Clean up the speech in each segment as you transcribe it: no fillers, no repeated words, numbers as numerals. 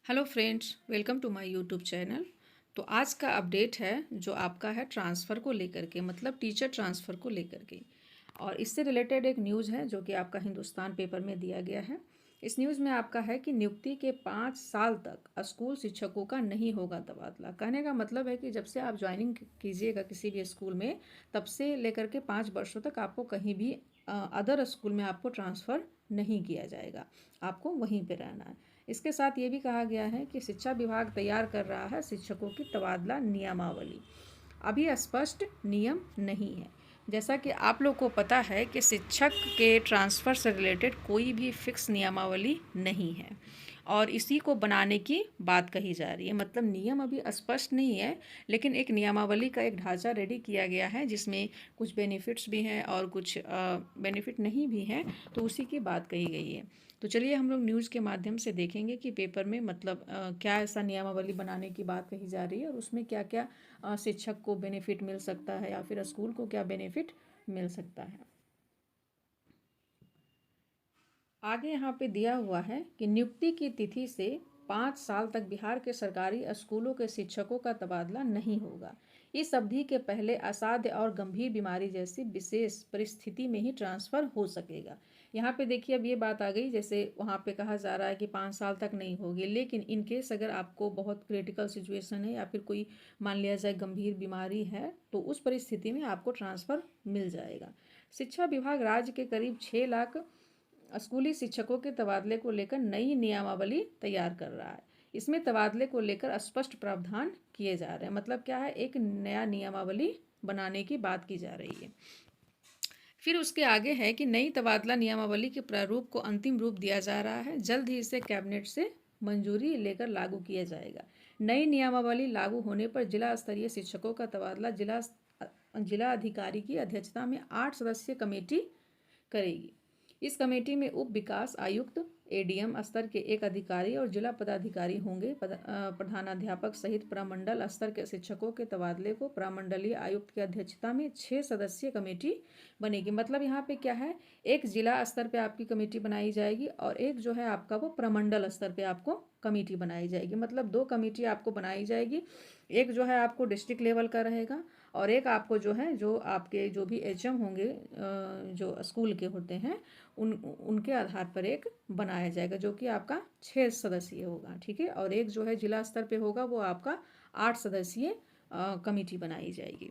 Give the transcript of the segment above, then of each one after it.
Hello friends, welcome to my YouTube channel. तो आज का अपडेट है जो आपका है ट्रांसफ़र को लेकर के, मतलब टीचर ट्रांसफ़र को लेकर के। और इससे रिलेटेड एक न्यूज़ है जो कि आपका हिंदुस्तान पेपर में दिया गया है। इस न्यूज़ में आपका है कि नियुक्ति के 5 साल तक स्कूल शिक्षकों का नहीं होगा तबादला। कहने का मतलब है कि जब से आप ज्वाइनिंग कीजिएगा किसी भी स्कूल में, तब से लेकर के 5 वर्षों तक आपको कहीं भी अदर स्कूल में आपको ट्रांसफ़र नहीं किया जाएगा, आपको वहीं पे रहना है। इसके साथ ये भी कहा गया है कि शिक्षा विभाग तैयार कर रहा है शिक्षकों की तबादला नियमावली। अभी स्पष्ट नियम नहीं है। जैसा कि आप लोग को पता है कि शिक्षक के ट्रांसफ़र से रिलेटेड कोई भी फिक्स नियमावली नहीं है और इसी को बनाने की बात कही जा रही है। मतलब नियम अभी स्पष्ट नहीं है, लेकिन एक नियमावली का एक ढांचा रेडी किया गया है जिसमें कुछ बेनिफिट्स भी हैं और कुछ बेनिफिट नहीं भी हैं, तो उसी की बात कही गई है। तो चलिए हम लोग न्यूज़ के माध्यम से देखेंगे कि पेपर में मतलब क्या ऐसा नियमावली बनाने की बात कही जा रही है और उसमें क्या क्या शिक्षक को बेनिफिट मिल सकता है या फिर स्कूल को क्या बेनिफिट मिल सकता है। आगे यहाँ पे दिया हुआ है कि नियुक्ति की तिथि से 5 साल तक बिहार के सरकारी स्कूलों के शिक्षकों का तबादला नहीं होगा। इस अवधि के पहले असाध्य और गंभीर बीमारी जैसी विशेष परिस्थिति में ही ट्रांसफ़र हो सकेगा। यहाँ पे देखिए अब ये बात आ गई, जैसे वहाँ पे कहा जा रहा है कि 5 साल तक नहीं होगी, लेकिन इन केस अगर आपको बहुत क्रिटिकल सिचुएशन है या फिर कोई मान लिया जाए गंभीर बीमारी है, तो उस परिस्थिति में आपको ट्रांसफ़र मिल जाएगा। शिक्षा विभाग राज्य के करीब 6 लाख स्कूली शिक्षकों के तबादले को लेकर नई नियमावली तैयार कर रहा है। इसमें तबादले को लेकर स्पष्ट प्रावधान किए जा रहे हैं। मतलब क्या है, एक नया नियमावली बनाने की बात की जा रही है। फिर उसके आगे है कि नई तबादला नियमावली के प्रारूप को अंतिम रूप दिया जा रहा है। जल्द ही इसे कैबिनेट से मंजूरी लेकर लागू किया जाएगा। नई नियमावली लागू होने पर जिला स्तरीय शिक्षकों का तबादला जिला अधिकारी की अध्यक्षता में 8 सदस्यीय कमेटी करेगी। इस कमेटी में उप विकास आयुक्त, एडीएम स्तर के एक अधिकारी और जिला पदाधिकारी होंगे। प्रधानाध्यापक सहित प्रमंडल स्तर के शिक्षकों के तबादले को प्रमंडलीय आयुक्त की अध्यक्षता में 6 सदस्यीय कमेटी बनेगी। मतलब यहाँ पे क्या है, एक जिला स्तर पे आपकी कमेटी बनाई जाएगी और एक जो है आपका वो प्रमंडल स्तर पे आपको कमेटी बनाई जाएगी। मतलब 2 कमेटी आपको बनाई जाएगी। एक जो है आपको डिस्ट्रिक्ट लेवल का रहेगा और एक आपको जो है जो आपके जो भी एचएम होंगे जो स्कूल के होते हैं उनके आधार पर एक बनाया जाएगा जो कि आपका 6 सदस्यीय होगा। ठीक है, और एक जो है जिला स्तर पे होगा वो आपका 8 सदस्यीय कमेटी बनाई जाएगी।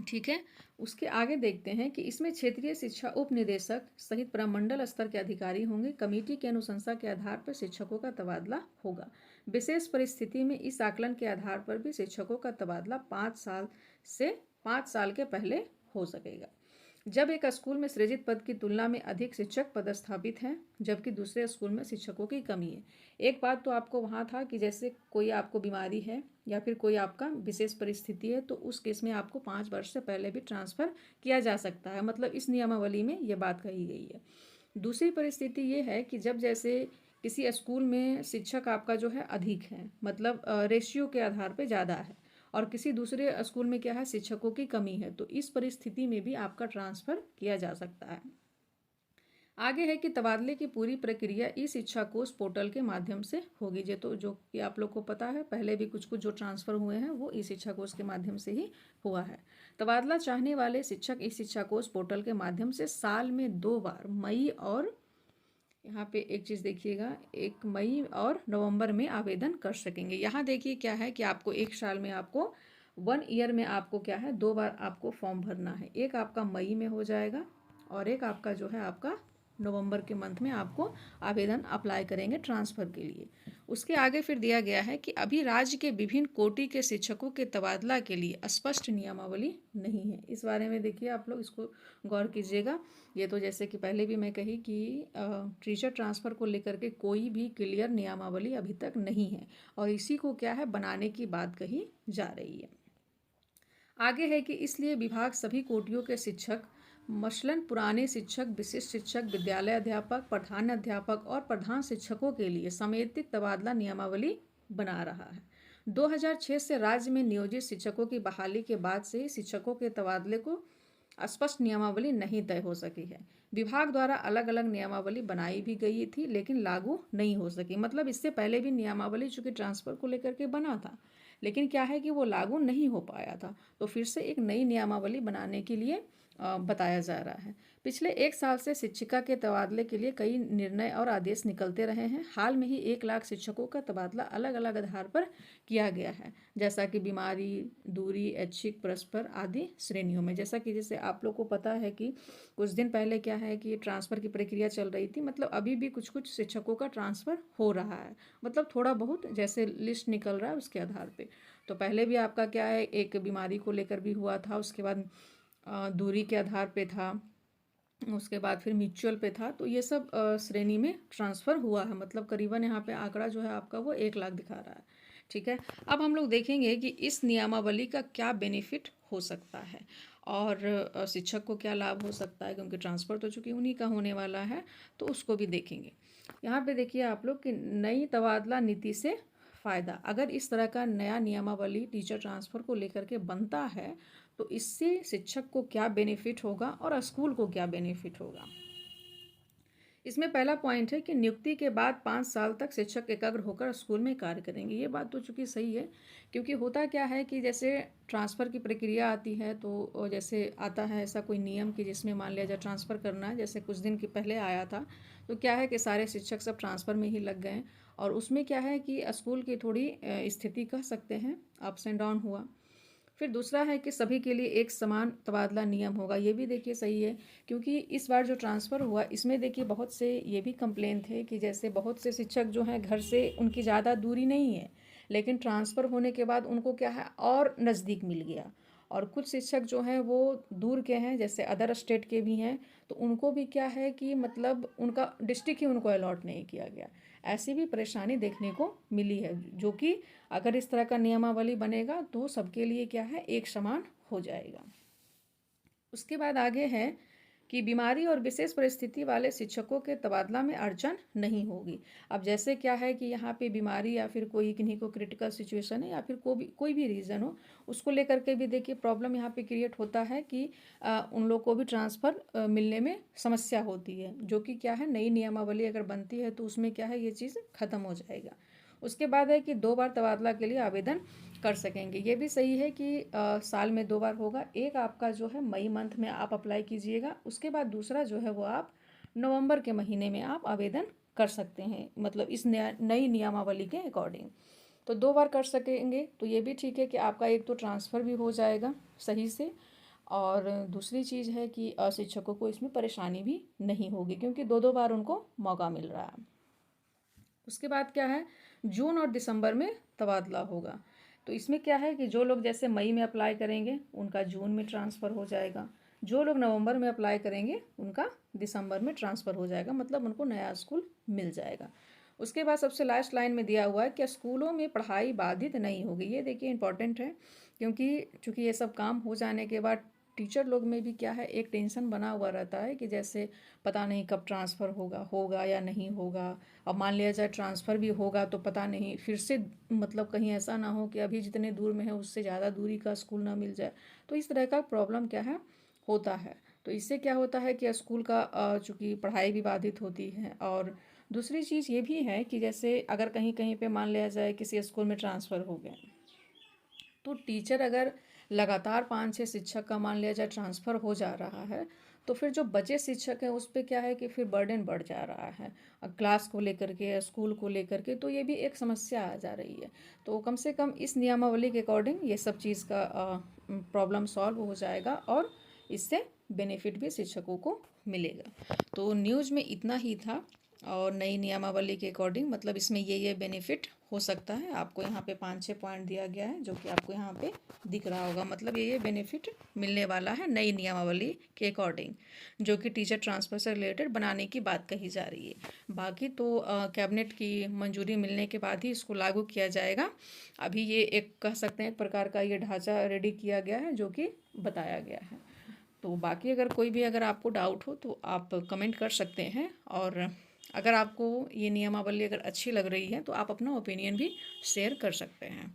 ठीक है, उसके आगे देखते हैं कि इसमें क्षेत्रीय शिक्षा उप निदेशक सहित प्रमंडल स्तर के अधिकारी होंगे। कमेटी की अनुशंसा के आधार पर शिक्षकों का तबादला होगा। विशेष परिस्थिति में इस आकलन के आधार पर भी शिक्षकों का तबादला 5 साल से 5 साल के पहले हो सकेगा। जब एक स्कूल में सृजित पद की तुलना में अधिक शिक्षक पदस्थापित हैं, जबकि दूसरे स्कूल में शिक्षकों की कमी है। एक बात तो आपको वहाँ था कि जैसे कोई आपको बीमारी है या फिर कोई आपका विशेष परिस्थिति है, तो उस केस में आपको 5 वर्ष से पहले भी ट्रांसफ़र किया जा सकता है। मतलब इस नियमावली में ये बात कही गई है। दूसरी परिस्थिति ये है कि जब जैसे किसी स्कूल में शिक्षक आपका जो है अधिक है, मतलब रेशियो के आधार पर ज़्यादा है, और किसी दूसरे स्कूल में क्या है शिक्षकों की कमी है, तो इस परिस्थिति में भी आपका ट्रांसफ़र किया जा सकता है। आगे है कि तबादले की पूरी प्रक्रिया ई शिक्षा कोष पोर्टल के माध्यम से होगी। जो कि आप लोग को पता है, पहले भी कुछ कुछ जो ट्रांसफ़र हुए हैं वो ई शिक्षा कोष के माध्यम से ही हुआ है। तबादला चाहने वाले शिक्षक ई शिक्षा कोष पोर्टल के माध्यम से साल में 2 बार, मई और यहाँ पे एक चीज़ देखिएगा, 1 मई और नवंबर में आवेदन कर सकेंगे। यहाँ देखिए क्या है कि आपको एक साल में आपको 1 ईयर में आपको क्या है 2 बार आपको फॉर्म भरना है। एक आपका मई में हो जाएगा और एक आपका जो है आपका नवंबर के मंथ में आपको आवेदन अप्लाई करेंगे ट्रांसफ़र के लिए। उसके आगे फिर दिया गया है कि अभी राज्य के विभिन्न कोटि के शिक्षकों के तबादला के लिए स्पष्ट नियमावली नहीं है। इस बारे में देखिए आप लोग इसको गौर कीजिएगा। ये तो जैसे कि पहले भी मैं कही कि टीचर ट्रांसफ़र को लेकर के कोई भी क्लियर नियमावली अभी तक नहीं है और इसी को क्या है बनाने की बात कही जा रही है। आगे है कि इसलिए विभाग सभी कोटियों के शिक्षक, मसलन पुराने शिक्षक, विशिष्ट शिक्षक, विद्यालय अध्यापक, प्रधान अध्यापक और प्रधान शिक्षकों के लिए समेकित तबादला नियमावली बना रहा है। 2006 से राज्य में नियोजित शिक्षकों की बहाली के बाद से ही शिक्षकों के तबादले को स्पष्ट नियमावली नहीं तय हो सकी है। विभाग द्वारा अलग अलग नियमावली बनाई भी गई थी लेकिन लागू नहीं हो सकी। मतलब इससे पहले भी नियमावली चूंकि ट्रांसफ़र को लेकर के बना था, लेकिन क्या है कि वो लागू नहीं हो पाया था, तो फिर से एक नई नियमावली बनाने के लिए बताया जा रहा है। पिछले 1 साल से शिक्षिका के तबादले के लिए कई निर्णय और आदेश निकलते रहे हैं। हाल में ही 1 लाख शिक्षकों का तबादला अलग अलग आधार पर किया गया है, जैसा कि बीमारी, दूरी, ऐच्छिक, परस्पर आदि श्रेणियों में। जैसे आप लोग को पता है कि कुछ दिन पहले क्या है कि ट्रांसफ़र की प्रक्रिया चल रही थी, मतलब अभी भी कुछ कुछ शिक्षकों का ट्रांसफ़र हो रहा है, मतलब थोड़ा बहुत जैसे लिस्ट निकल रहा है उसके आधार पे। तो पहले भी आपका क्या है, एक बीमारी को लेकर भी हुआ था, उसके बाद दूरी के आधार पे था, उसके बाद फिर म्यूचुअल पे था। तो ये सब श्रेणी में ट्रांसफ़र हुआ है, मतलब करीबन यहाँ पे आंकड़ा जो है आपका वो 1 लाख दिखा रहा है। ठीक है, अब हम लोग देखेंगे कि इस नियमावली का क्या बेनिफिट हो सकता है और शिक्षक को क्या लाभ हो सकता है, क्योंकि ट्रांसफ़र तो चूँकि उन्हीं का होने वाला है, तो उसको भी देखेंगे। यहाँ पे देखिए आप लोग कि नई तबादला नीति से फ़ायदा। अगर इस तरह का नया नियमावली टीचर ट्रांसफ़र को लेकर के बनता है तो इससे शिक्षक को क्या बेनिफिट होगा और स्कूल को क्या बेनिफिट होगा। इसमें पहला पॉइंट है कि नियुक्ति के बाद 5 साल तक शिक्षक एकाग्र होकर स्कूल में कार्य करेंगे। ये बात तो चूँकि सही है, क्योंकि होता क्या है कि जैसे ट्रांसफ़र की प्रक्रिया आती है तो जैसे आता है ऐसा कोई नियम कि जिसमें मान लिया जाए ट्रांसफ़र करना है, जैसे कुछ दिन के पहले आया था, तो क्या है कि सारे शिक्षक सब ट्रांसफ़र में ही लग गए और उसमें क्या है कि स्कूल की थोड़ी स्थिति कह सकते हैं अप्स एंड डाउन हुआ। फिर दूसरा है कि सभी के लिए एक समान तबादला नियम होगा। ये भी देखिए सही है, क्योंकि इस बार जो ट्रांसफ़र हुआ इसमें देखिए बहुत से ये भी कंप्लेन थे कि जैसे बहुत से शिक्षक जो हैं घर से उनकी ज़्यादा दूरी नहीं है, लेकिन ट्रांसफ़र होने के बाद उनको क्या है और नज़दीक मिल गया, और कुछ शिक्षक जो हैं वो दूर के हैं, जैसे अदर स्टेट के भी हैं, तो उनको भी क्या है कि मतलब उनका डिस्ट्रिक्ट ही उनको अलॉट नहीं किया गया। ऐसी भी परेशानी देखने को मिली है, जो कि अगर इस तरह का नियमावली बनेगा तो सबके लिए क्या है एक समान हो जाएगा। उसके बाद आगे है कि बीमारी और विशेष परिस्थिति वाले शिक्षकों के तबादला में अड़चन नहीं होगी। अब जैसे क्या है कि यहाँ पे बीमारी या फिर कोई किन्हीं को क्रिटिकल सिचुएशन है या फिर कोई भी रीज़न हो, उसको लेकर के भी देखिए प्रॉब्लम यहाँ पे क्रिएट होता है कि उन लोग को भी ट्रांसफ़र मिलने में समस्या होती है, जो कि क्या है नई नियमावली अगर बनती है तो उसमें क्या है ये चीज़ ख़त्म हो जाएगा। उसके बाद है कि 2 बार तबादला के लिए आवेदन कर सकेंगे। ये भी सही है कि साल में 2 बार होगा। एक आपका जो है मई मंथ में आप अप्लाई कीजिएगा, उसके बाद दूसरा जो है वो आप नवंबर के महीने में आप आवेदन कर सकते हैं, मतलब इस नई नियमावली के अकॉर्डिंग। तो 2 बार कर सकेंगे तो ये भी ठीक है कि आपका एक तो ट्रांसफ़र भी हो जाएगा सही से, और दूसरी चीज़ है कि शिक्षकों को इसमें परेशानी भी नहीं होगी, क्योंकि 2-2 बार उनको मौका मिल रहा है। उसके बाद क्या है, जून और दिसंबर में तबादला होगा। तो इसमें क्या है कि जो लोग जैसे मई में अप्लाई करेंगे उनका जून में ट्रांसफ़र हो जाएगा, जो लोग नवंबर में अप्लाई करेंगे उनका दिसंबर में ट्रांसफ़र हो जाएगा, मतलब उनको नया स्कूल मिल जाएगा। उसके बाद सबसे लास्ट लाइन में दिया हुआ है कि स्कूलों में पढ़ाई बाधित नहीं होगी। ये देखिए इंपॉर्टेंट है, क्योंकि चूँकि ये सब काम हो जाने के बाद टीचर लोग में भी क्या है एक टेंशन बना हुआ रहता है कि जैसे पता नहीं कब ट्रांसफ़र होगा या नहीं होगा। अब मान लिया जाए ट्रांसफ़र भी होगा तो पता नहीं फिर से मतलब कहीं ऐसा ना हो कि अभी जितने दूर में है उससे ज़्यादा दूरी का स्कूल ना मिल जाए। तो इस तरह का प्रॉब्लम क्या है होता है। तो इससे क्या होता है कि स्कूल का चूँकि पढ़ाई भी बाधित होती है, और दूसरी चीज़ ये भी है कि जैसे अगर कहीं कहीं पे मान लिया जाए किसी स्कूल में ट्रांसफ़र हो गया, तो टीचर अगर लगातार 5-6 शिक्षक का मान लिया जाए ट्रांसफ़र हो जा रहा है, तो फिर जो बचे शिक्षक हैं उस पे क्या है कि फिर बर्डन बढ़ जा रहा है क्लास को लेकर के, स्कूल को लेकर के, तो ये भी एक समस्या आ जा रही है। तो कम से कम इस नियमावली के अकॉर्डिंग ये सब चीज़ का प्रॉब्लम सॉल्व हो जाएगा और इससे बेनिफिट भी शिक्षकों को मिलेगा। तो न्यूज़ में इतना ही था, और नई नियमावली के अकॉर्डिंग मतलब इसमें ये बेनिफिट हो सकता है। आपको यहाँ पे 5-6 पॉइंट दिया गया है जो कि आपको यहाँ पे दिख रहा होगा, मतलब ये बेनिफिट मिलने वाला है नई नियमावली के अकॉर्डिंग, जो कि टीचर ट्रांसफ़र से रिलेटेड बनाने की बात कही जा रही है। बाकी तो कैबिनेट की मंजूरी मिलने के बाद ही इसको लागू किया जाएगा। अभी ये एक कह सकते हैं एक प्रकार का ये ढांचा रेडी किया गया है जो कि बताया गया है। तो बाकी अगर आपको डाउट हो तो आप कमेंट कर सकते हैं, और अगर आपको ये नियमावली अगर अच्छी लग रही है तो आप अपना ओपिनियन भी शेयर कर सकते हैं।